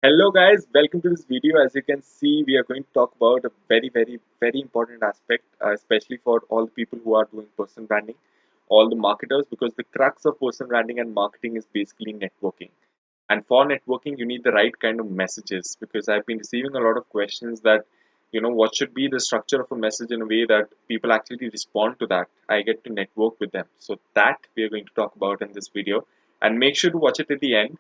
Hello guys, welcome to this video. As you can see, we are going to talk about a very important aspect, especially for all the people who are doing personal branding, all the marketers, because the crux of personal branding and marketing is basically networking. And for networking, you need the right kind of messages because I've been receiving a lot of questions that, what should be the structure of a message in a way that people actually respond to that. I get to network with them. So that we are going to talk about in this video, and make sure to watch it at the end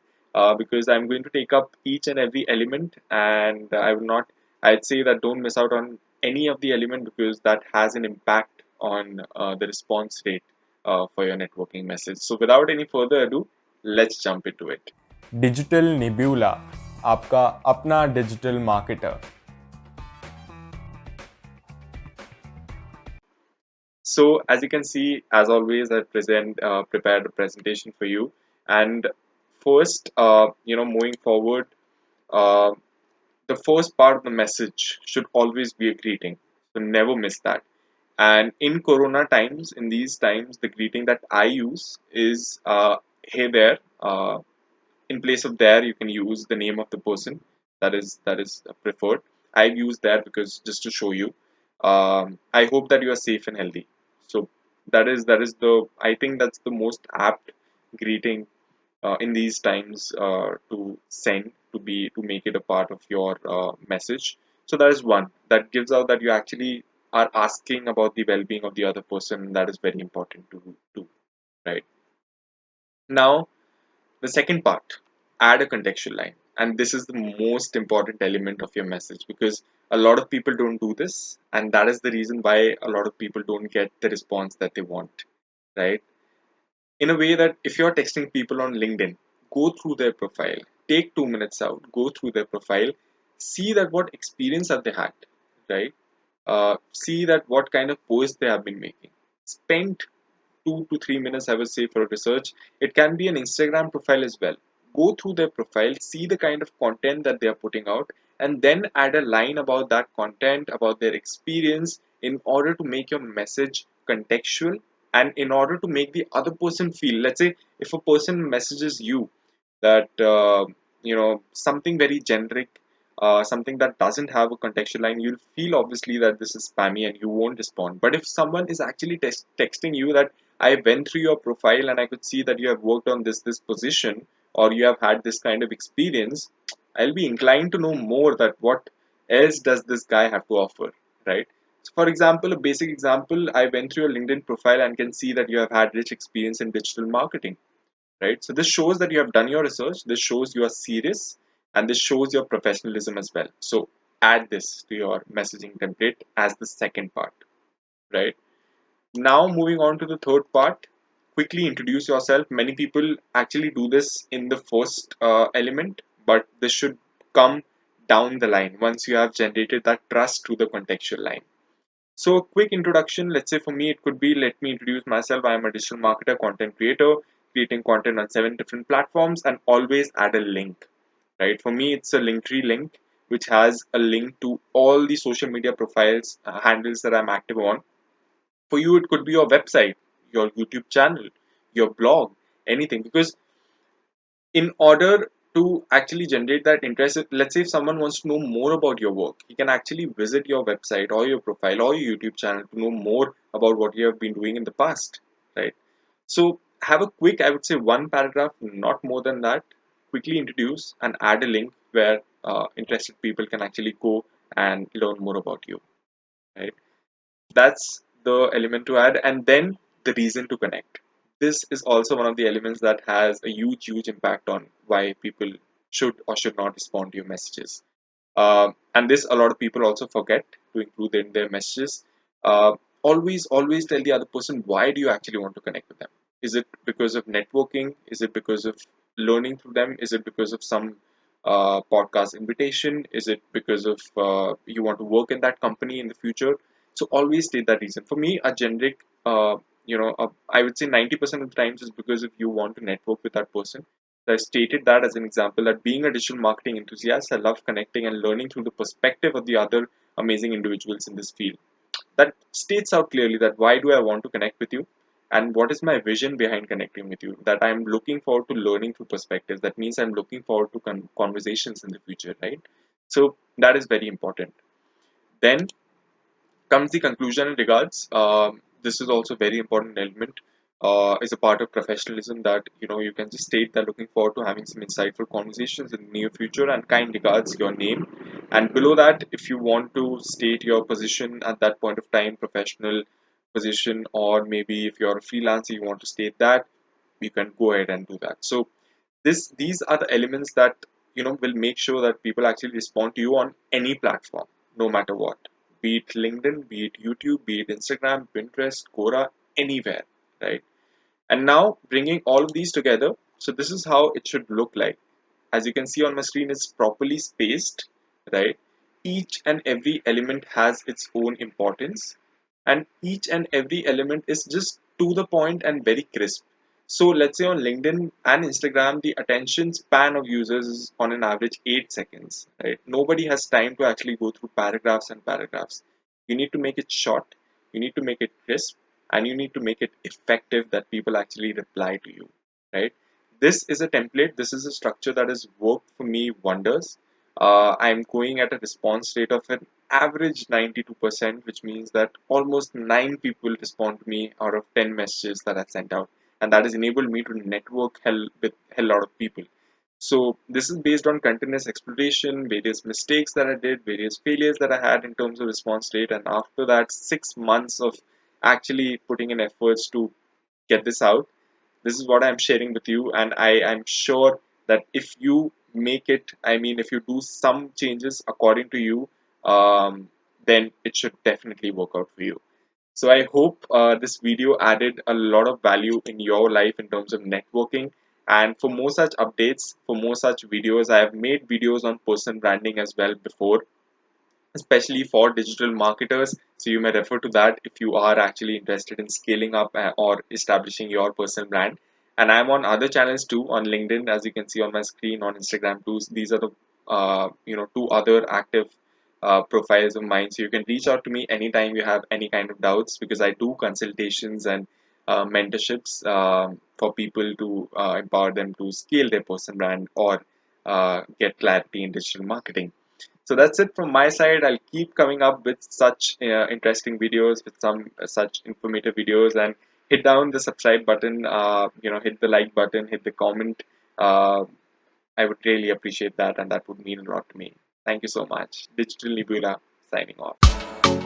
because I'm going to take up each and every element, and I will not. I'd say that don't miss out on any of the element because that has an impact on the response rate for your networking message. So without any further ado, let's jump into it. Digital nebula आपका अपना digital marketer. So as you can see, as always, I prepared a presentation for you. And first, moving forward, uh, the first part of the message should always be a greeting. So never miss that. And in Corona times, in these times, the greeting that I use is "Hey there." In place of there, you can use the name of the person that is preferred. I use there because just to show you. I hope that you are safe and healthy. So that is the I think that's the most apt greeting in these times to send to make it a part of your message. So that is one that gives out that you actually are asking about the well-being of the other person. That is very important to do, right? Now the second part, add a contextual line. And this is the most important element of your message because a lot of people don't do this. And that is the reason why a lot of people don't get the response that they want, right? In a way that if you're texting people on LinkedIn, go through their profile, take 2 minutes out, go through their profile, see that what experience have they had, right? See that what kind of posts they have been making. Spend 2 to 3 minutes, I would say, for research. It can be an Instagram profile as well. Go through their profile, see the kind of content that they are putting out, and then add a line about that content, about their experience, in order to make your message contextual and in order to make the other person feel. Let's say if a person messages you that something very generic, something that doesn't have a contextual line, you'll feel obviously that this is spammy and you won't respond. But if someone is actually texting you that I went through your profile and I could see that you have worked on this position or you have had this kind of experience, I'll be inclined to know more that what else does this guy have to offer, right? So for example, a basic example, I went through your LinkedIn profile and can see that you have had rich experience in digital marketing, right? So this shows that you have done your research, this shows you are serious, and this shows your professionalism as well. So add this to your messaging template as the second part, right? Now moving on to the third part, quickly introduce yourself. Many people actually do this in the first element, but this should come down the line once you have generated that trust through the contextual line. So, a quick introduction. Let's say for me, it could be, let me introduce myself. I am a digital marketer, content creator, creating content on 7 different platforms, and always add a link. Right? For me, it's a Linktree link, which has a link to all the social media profiles, handles that I'm active on. For you, it could be your website, your YouTube channel, your blog, anything. Because in order to actually generate that interest, let's say if someone wants to know more about your work, he can actually visit your website or your profile or your YouTube channel to know more about what you have been doing in the past, right? So have a quick, I would say, one paragraph, not more than that. Quickly introduce and add a link where interested people can actually go and learn more about you, right? That's the element to add. And then the reason to connect. This is also one of the elements that has a huge impact on why people should or should not respond to your messages. And this a lot of people also forget to include in their messages. Always tell the other person, why do you actually want to connect with them? Is it because of networking? Is it because of learning through them? Is it because of some podcast invitation? Is it because of you want to work in that company in the future? So always state that reason. For me, a generic, I would say 90% of the times is because if you want to network with that person. So I stated that as an example that being a digital marketing enthusiast, I love connecting and learning through the perspective of the other amazing individuals in this field. That states out clearly that why do I want to connect with you, and what is my vision behind connecting with you, that I'm looking forward to learning through perspectives. That means I'm looking forward to conversations in the future, right? So that is very important. Then comes the conclusion and regards. This is also very important element. Is a part of professionalism, that you can just state that looking forward to having some insightful conversations in the near future, and kind regards, your name. And below that, if you want to state your position at that point of time, professional position, or maybe if you're a freelancer, you want to state that, you can go ahead and do that. So these are the elements that will make sure that people actually respond to you on any platform, no matter what, be it LinkedIn, be it YouTube, be it Instagram, Pinterest, Quora, anywhere, right? And now bringing all of these together, so this is how it should look like. As you can see on my screen, it's properly spaced, right? Each and every element has its own importance, and each and every element is just to the point and very crisp. So let's say on LinkedIn and Instagram, the attention span of users is on an average 8 seconds, right? Nobody has time to actually go through paragraphs and paragraphs. You need to make it short, you need to make it crisp, and you need to make it effective, that people actually reply to you, right? This is a template, this is a structure that has worked for me wonders. I'm going at a response rate of an average 92%, which means that almost 9 people respond to me out of 10 messages that I sent out. And that has enabled me to network with hell lot of people. So this is based on continuous exploration, various mistakes that I did, various failures that I had in terms of response rate, and after that 6 months of actually putting in efforts to get this out. This is what I'm sharing with you, and I am sure that if you make it, I mean, if you do some changes according to you, then it should definitely work out for you. So I hope this video added a lot of value in your life in terms of networking. And for more such updates, for more such videos, I have made videos on personal branding as well before, especially for digital marketers. So you may refer to that if you are actually interested in scaling up or establishing your personal brand. And I'm on other channels too, on LinkedIn, as you can see on my screen, on Instagram too. These are the two other active profiles of mine. So you can reach out to me anytime you have any kind of doubts, because I do consultations and mentorships for people to empower them to scale their personal brand or get clarity in digital marketing. So that's it from my side. I'll keep coming up with such interesting videos, with some such informative videos, and hit down the subscribe button. Hit the like button, hit the comment. Uh, I would really appreciate that, and that would mean a lot to me. Thank you so much. Digital Nebula signing off.